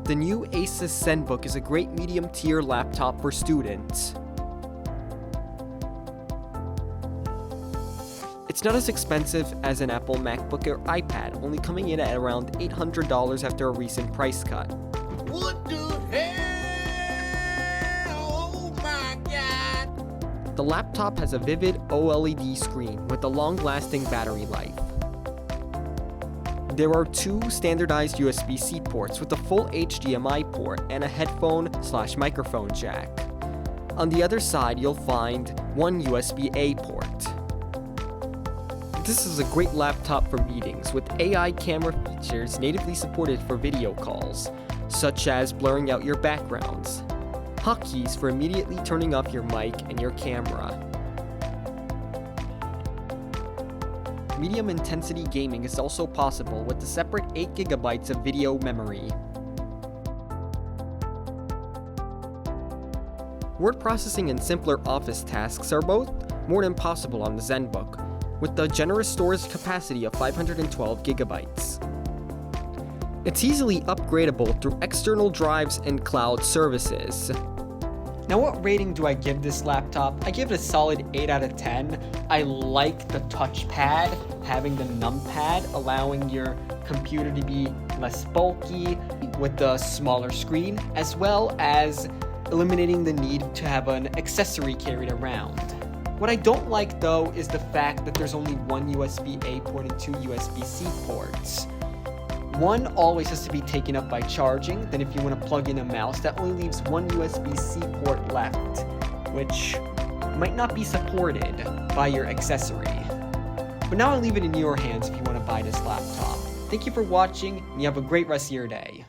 The new Asus ZenBook is a great medium-tier laptop for students. It's not as expensive as an Apple MacBook or iPad, only coming in at around $800 after a recent price cut. What the hell? Oh my god! The laptop has a vivid OLED screen with a long-lasting battery life. There are two standardized USB-C ports with a full HDMI port and a headphone/microphone jack. On the other side, you'll find one USB-A port. This is a great laptop for meetings with AI camera features natively supported for video calls, such as blurring out your backgrounds, hotkeys for immediately turning off your mic and your camera. Medium intensity gaming is also possible with a separate 8GB of video memory. Word processing and simpler office tasks are both more than possible on the ZenBook, with the generous storage capacity of 512GB. It's easily upgradable through external drives and cloud services. Now, what rating do I give this laptop? I give it a solid 8 out of 10. I like the touchpad, having the numpad, allowing your computer to be less bulky with the smaller screen, as well as eliminating the need to have an accessory carried around. What I don't like, though, is the fact that there's only one USB-A port and two USB-C ports. One always has to be taken up by charging, then if you want to plug in a mouse, that only leaves one USB-C port left, which might not be supported by your accessory. But now I'll leave it in your hands if you want to buy this laptop. Thank you for watching, and you have a great rest of your day.